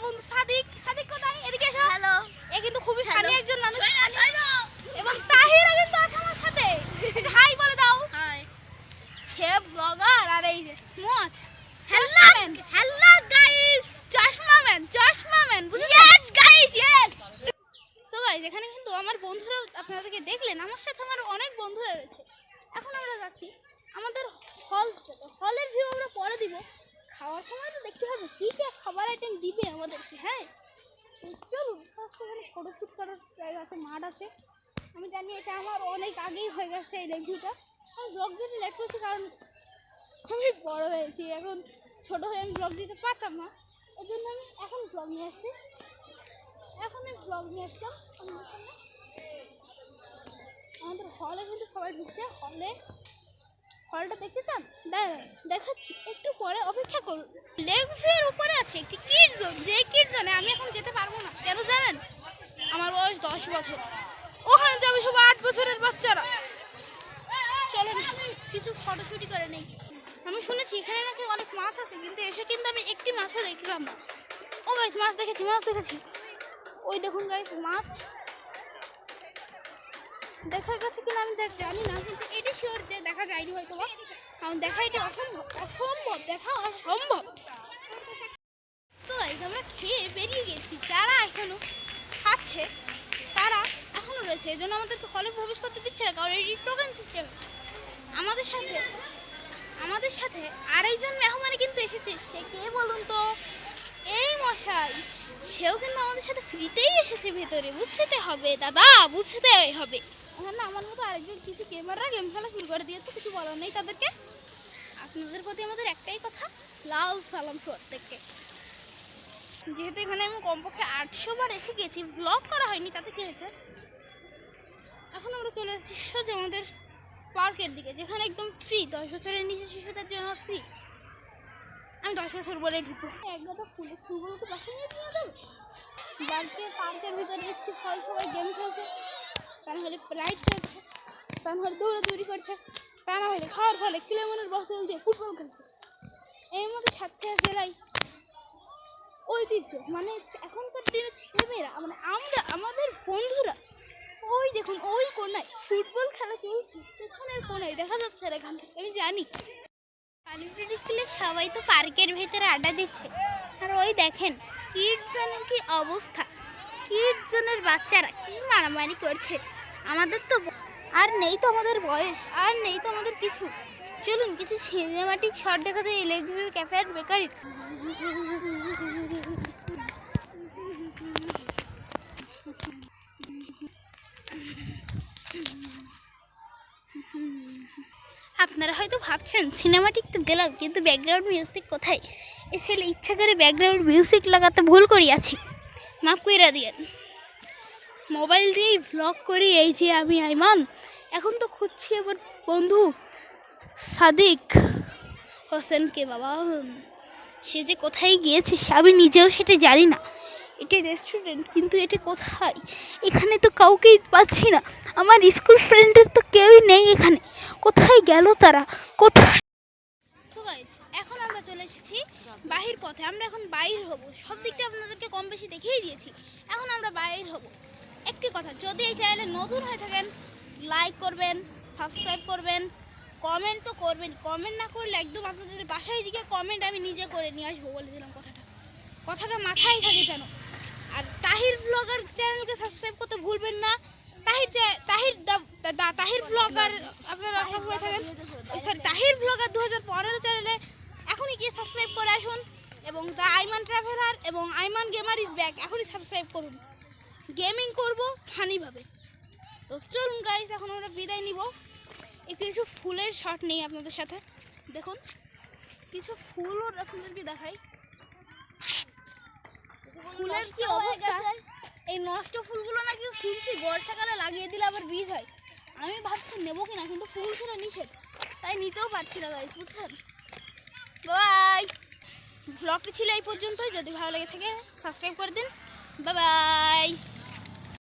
বন্ধু সাদিক। সাদিক কোথায়? এদিকে এসো। হ্যালো। এ কিন্তু খুবই ফানি একজন মানুষ। এবং তাহিরও কিন্তু আছে আমার সাথে। হাই বলে দাও। হাই। সে ব্লগার আর এই যে মোচ। Hello guys. চশমা ম্যান বুঝেছেন? Yes guys, yes. So guys, এখানে কিন্তু আমার বন্ধুরা আপনাদেরকে দেখলেন, আমার সাথে আমার অনেক বন্ধুরা রয়েছে। এখন আমরা যাচ্ছি আমাদের হলের ভিউ আমরা পরে দিব। খাওয়ার সময় তো দেখতে হবে কি কি খাবার আইটেম দিবে আমাদেরকে। হ্যাঁ চলুন, ফটোশ্যুট করার জায়গা আছে, মাঠ আছে। আমি জানি এটা আমার অনেক আগেই হয়ে গেছে এই রিভিউটা। আমি ব্লগ দিতে লেট করছি কারণ আমি বড় হয়েছি, এখন ছোটো হয়ে আমি ব্লগ দিতে পারতাম না। ওই জন্য আমি এখন ব্লগ নিয়ে আসছি। এখন আমি ব্লগ নিয়ে আসলাম আমাদের হলে। কিন্তু সবাই ঢুকছে হলটা দেখতে চান? দেখাচ্ছি, একটু পরে অপেক্ষা করুন। লেগ ভিউয়ের উপরে আছে একটি কিড জোন, যে কিড জোনে আমি এখন যেতে পারবো না। কেন জানেন? আমার বয়স 10 বছর, ওখানে যাবে সব 8 বছরের বাচ্চারা। চলেন কিছু ফটোশুটি করে নেই। আমি শুনেছি এখানে নাকি অনেক মাছ আছে, কিন্তু এসে কিন্তু আমি একটি মাছও দেখলাম না। ও গাইস, মাছ দেখেছি। ওই দেখুন গাইস, মাছ দেখা গেছে কিনা আমি জানি না, কিন্তু এটা শিওর যে দেখা যায়নি হয়তো, কারণ দেখা এটা দেখা অসম্ভব। তো গাইস, আমরা খেয়ে বেরিয়ে গেছি। যারা এখনো খাচ্ছে তারা এখনো রয়েছে, এই জন্য আমাদেরকে হলে প্রবেশ করতে দিচ্ছে না, কারণ এটি টোকেন সিস্টেম। আমাদের সাথে আরেকজন মেহমান কিন্তু এসেছে। সে কে বলুন তো? এই মশাই। সেও কিন্তু আমাদের সাথে ফ্রিতেই এসেছে ভেতরে। বুঝতে হবে দাদা, বুঝতে হবে। ওখানে আমার মতো আরেকজন কিছু গেমাররা গেম খেলা শুরু করে দিয়েছে, কিছু বলার নেই তাদেরকে। আপনাদের প্রতি আমাদের একটাই কথা, লাল সালাম প্রত্যেককে। যেহেতু এখানে আমি কমপক্ষে 800 বার এসে গেছি, ব্লগ করা হয়নি, তাতে কি হয়েছে। এখন আমরা চলে এসেছি সোজা আমাদের পার্কের দিকে, যেখানে একদম ফ্রি, 10 বছরের নিচে শিশুদের জন্য ফ্রি। আমি 10 বছর বলে ঢুকবো। একগাদা ফুলগুলোকে পাশে নিয়ে যাবে। পার্কের ভিতরে দেখছি সবাই গেম খেলছে, তা না হলে রাইড চলছে, তা না হলে দৌড়াদৌড়ি করছে, তা না হলে খাওয়ার ফলে কিলোমিটার বসল দিয়ে ফুটবল খেলছে। এর মধ্যে সাথে জেলায় ঐতিহ্য, মানে এখনকার দিনের ছেলেমেয়েরা, মানে আমাদের বন্ধুরা, ওই দেখুন ওই কোনায় ফুটবল খেলা চলছে, পেছনের কোনায় দেখা যাচ্ছে আর এখান থেকে আমি জানি। কালীপুর স্কুলের সবাই তো পার্কের ভেতরে আড্ডা দিচ্ছে, আর ওই দেখেন কিড জোনের কি অবস্থা। কিড জোনের বাচ্চারা কি মারামারি করছে। আমাদের তো আর নেই তো আমাদের বয়স, আর নেই তো আমাদের কিছু। চলুন কিছু সিনেমাটিক শট দেখা যায় লেগ ভিউ ক্যাফের বেকারির। আপনারা হয়তো ভাবছেন সিনেমাটিক তো দিলাম, কিন্তু ব্যাকগ্রাউন্ড মিউজিক কোথায়? আসলে ইচ্ছা করে ব্যাকগ্রাউন্ড মিউজিক লাগাতে ভুল করিয়াছি, মাফ কইরা দিয়েন। মোবাইল দিয়েই ভ্লগ করি এই যে আমি আইমান। এখন তো খুঁজছি আমার বন্ধু সাদিক হোসেনকে। বাবা, সে যে কোথায় গিয়েছে আমি নিজেও সেটা জানি না। এটা রেস্টুরেন্ট, কিন্তু এটা কোথায়? এখানে তো কাউকেই পাচ্ছি না। আমার স্কুল ফ্রেন্ডের তো কেউই নেই এখানে। কোথায় গেল তারা? কোথায়? সো গাইস, এখন আমরা চলে এসেছি বাহির পথে। আমরা এখন বাইর হব। সব দিকটা আপনাদেরকে কম বেশি দেখিয়ে দিয়েছি। এখন আমরা বাইর হব। একটি কথা, যদি এই চ্যানেলে নতুন হয়ে থাকেন, লাইক করবেন, সাবস্ক্রাইব করবেন, কমেন্ট তো করবেন। কমেন্ট না করলে একদম আপনাদের বাসায় গিয়ে কমেন্ট আমি নিজে করে নিয়ে আসবো, বলে দিলাম। কথাটা মাথায় থাকে যেন। আর তাহির ব্লগার চ্যানেলকে সাবস্ক্রাইব করতে ভুলবেন না। তাহির ব্লগার আপনারা হয়ে থাকেন, তাহির ব্লগার 2015 চ্যানেলে এখনই গিয়ে সাবস্ক্রাইব করে আসুন। এবং দ্য আইমান ট্রাভেলার এবং আইমান গেমার ইজ ব্যাক এখনই সাবস্ক্রাইব করুন। গেমিং করবো ফানিভাবে। তো চলুন গাইস, এখন আমরা বিদায় নিব। কিছু ফুলের শট নেই আপনাদের সাথে। দেখুন কিছু ফুলও আপনাদেরকে দেখাই। ফুলের কি অবস্থা। এই নষ্ট ফুলগুলো নাকি শুনছি বর্ষাকালে লাগিয়ে দিলে আবার বীজ হয়। আমি ভাবছি নেবো কিনা, কিন্তু ফুল ছিল নিষেধ, তাই নিতেও পারছি না গাইস, বুঝছেন। বাই। ব্লগটি ছিল এই পর্যন্তই। যদি ভালো লেগে থাকে সাবস্ক্রাইব করে দিন।